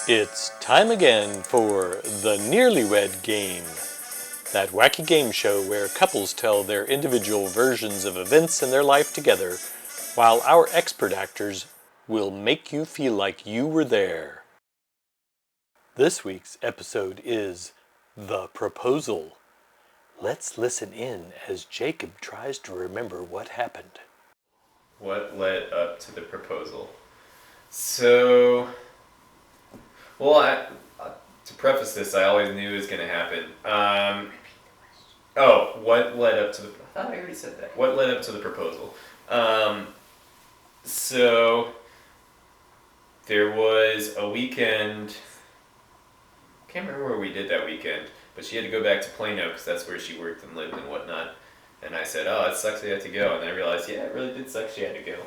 It's time again for the NearlyWed Game, that wacky game show where couples tell their individual versions of events in their life together, while our expert actors will make you feel like you were there. This week's episode is The Proposal. Let's listen in as Jacob tries to remember what happened. What led up to the proposal? So, to preface this, I always knew it was going to happen. What led up to the... I thought I already said that. What led up to the proposal? So, there was a weekend... I can't remember where we did that weekend, but she had to go back to Plano because that's where she worked and lived and whatnot. And I said, it sucks you had to go. And I realized, it really did suck she had to go.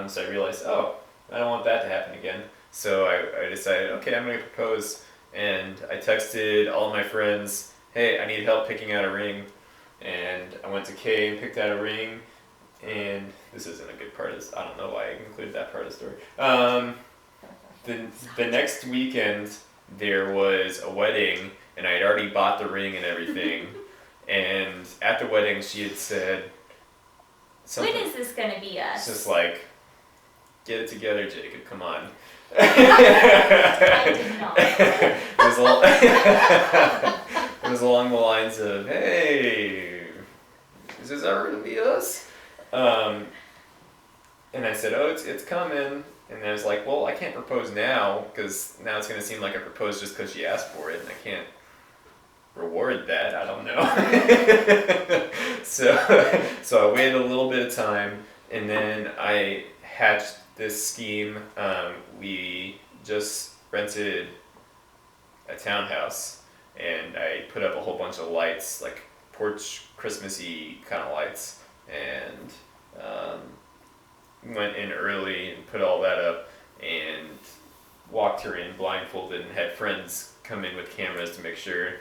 So I realized, I don't want that to happen again. So I decided, okay, I'm going to propose. And I texted all my friends, hey, I need help picking out a ring. And I went to Kay and picked out a ring. And this isn't a good part of this. I don't know why I included that part of the story. The next weekend, there was a wedding, and I had already bought the ring and everything. And at the wedding, she had said something. When is this going to be us? It's just like, get it together, Jacob, come on. I did not. It was along the lines of, hey, is this ever going to be us? And I said, it's coming. And I was like, well, I can't propose now, because now it's going to seem like I proposed just because she asked for it, and I can't reward that. I don't know. So I waited a little bit of time, and then I hatched this scheme. We just rented a townhouse, and I put up a whole bunch of lights, like porch Christmassy kind of lights, and went in early and put all that up and walked her in blindfolded and had friends come in with cameras to make sure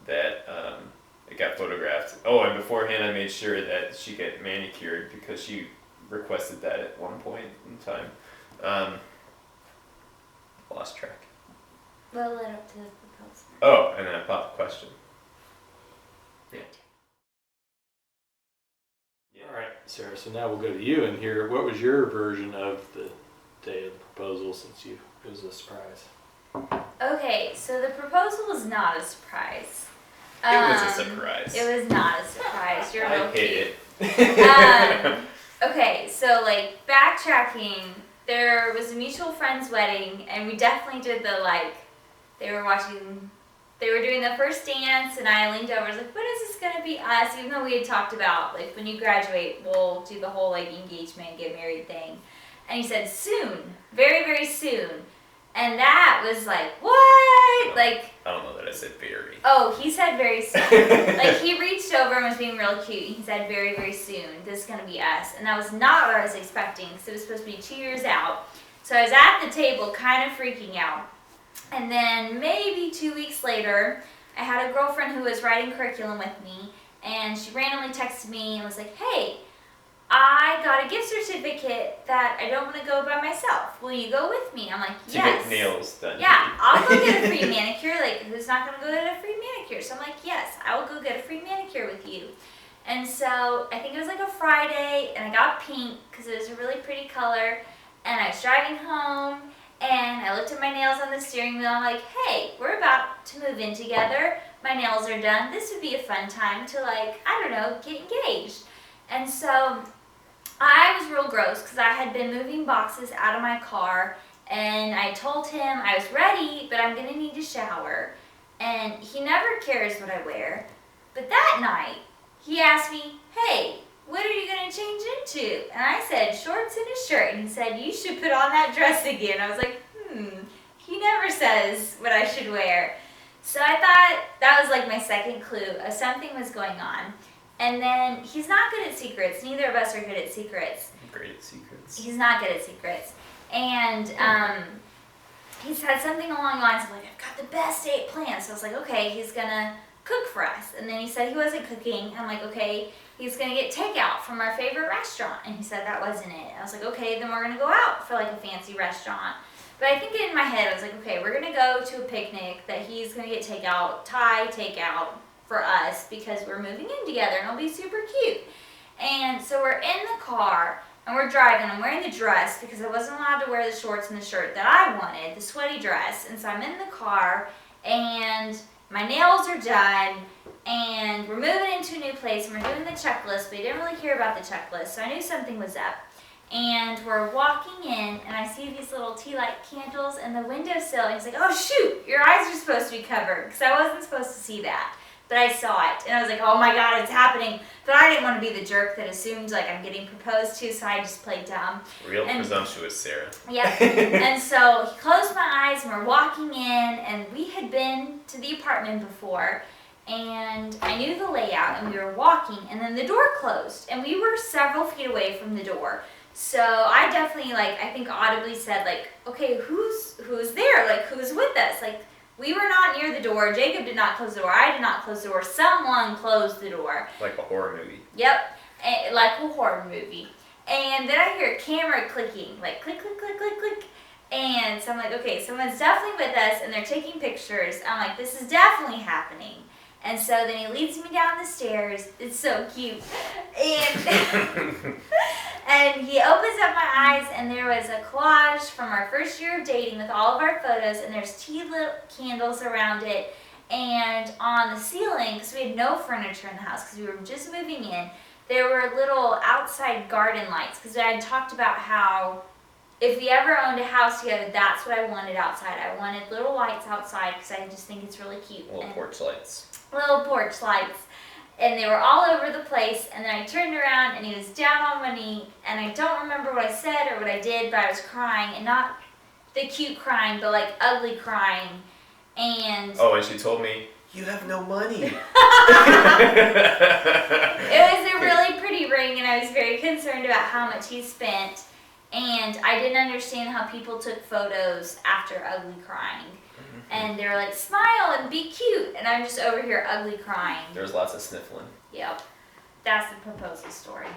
that it got photographed. And beforehand I made sure that she get manicured because she requested that at one point in time. Lost track. What led up to the proposal? And then I popped the question. Yeah. All right, Sarah, so now we'll go to you and hear what was your version of the day of the proposal since it was a surprise. Okay, so the proposal was not a surprise. It was a surprise. It was not a surprise. You're real I hate cute. it. Okay, so backtracking, there was a mutual friend's wedding, and we definitely did they were doing the first dance, and I leaned over and was like, when is this going to be us? Even though we had talked about, when you graduate, we'll do the whole, engagement, get married thing. And he said, soon. Very, very soon. And that was what? I don't know that I said very. Oh, he said very soon. He reached over and was being real cute. He said, very, very soon. This is going to be us. And that was not what I was expecting, because it was supposed to be 2 years out. So I was at the table kind of freaking out. And then maybe 2 weeks later, I had a girlfriend who was writing curriculum with me, and she randomly texted me and was like, hey, I got a gift certificate that I don't want to go by myself. Will you go with me? I'm like, yes. To get nails done. Yeah, I'll go get a free manicure. Who's not going to go get a free manicure? So I'm like, yes, I will go get a free manicure with you. And so I think it was a Friday, and I got pink because it was a really pretty color. And I was driving home, and I looked at my nails on the steering wheel. I'm like, hey, we're about to move in together. My nails are done. This would be a fun time to, get engaged. And so I was real gross because I had been moving boxes out of my car, and I told him I was ready, but I'm going to need to shower. And he never cares what I wear. But that night, he asked me, hey, what are you going to change into? And I said, shorts and a shirt. And he said, you should put on that dress again. I was like, he never says what I should wear. So I thought that was my second clue of something was going on. And then he's not good at secrets. Neither of us are good at secrets. I'm great at secrets. He's not good at secrets. And he said something along the lines of I've got the best date planned. So I was like, okay, he's going to cook for us. And then he said he wasn't cooking. I'm like, okay, he's going to get takeout from our favorite restaurant. And he said that wasn't it. I was like, okay, then we're going to go out for a fancy restaurant. But I think in my head, I was like, okay, we're going to go to a picnic that he's going to get Thai takeout for us because we're moving in together and it'll be super cute. And so we're in the car and we're driving. I'm wearing the dress because I wasn't allowed to wear the shorts and the shirt that I wanted, the sweaty dress. And so I'm in the car and my nails are done and we're moving into a new place and we're doing the checklist, but I didn't really care about the checklist, so I knew something was up. And we're walking in and I see these little tea light candles in the windowsill and he's like, oh shoot, your eyes are supposed to be covered because I wasn't supposed to see that. But I saw it and I was like, oh my god, it's happening. But I didn't want to be the jerk that assumed like I'm getting proposed to, so I just played dumb. Real presumptuous Sarah. Yep. And so he closed my eyes and we're walking in and we had been to the apartment before and I knew the layout and we were walking and then the door closed and we were several feet away from the door. So I definitely I think audibly said okay, who's there? Like who's with us? Like we were not near the door. Jacob did not close the door. I did not close the door. Someone closed the door. Like a horror movie. Yep, like a horror movie. And then I hear a camera clicking, like click, click, click, click, click. And so I'm like, okay, someone's definitely with us and they're taking pictures. I'm like, this is definitely happening. And so then he leads me down the stairs. It's so cute. And and he opens up my eyes and there was a collage from our first year of dating with all of our photos and there's tea lit candles around it. And on the ceiling, because we had no furniture in the house because we were just moving in, there were little outside garden lights because I had talked about how if we ever owned a house together, that's what I wanted outside. I wanted little lights outside because I just think it's really cute. Little porch lights. Little porch lights. And they were all over the place. And then I turned around and he was down on one knee. And I don't remember what I said or what I did, but I was crying. And not the cute crying, but ugly crying. And oh, and she told me, you have no money. It was a really pretty ring and I was very concerned about how much he spent. And I didn't understand how people took photos after ugly crying. And they were like, smile and be cute. And I'm just over here ugly crying. There's lots of sniffling. Yep. That's the proposal story.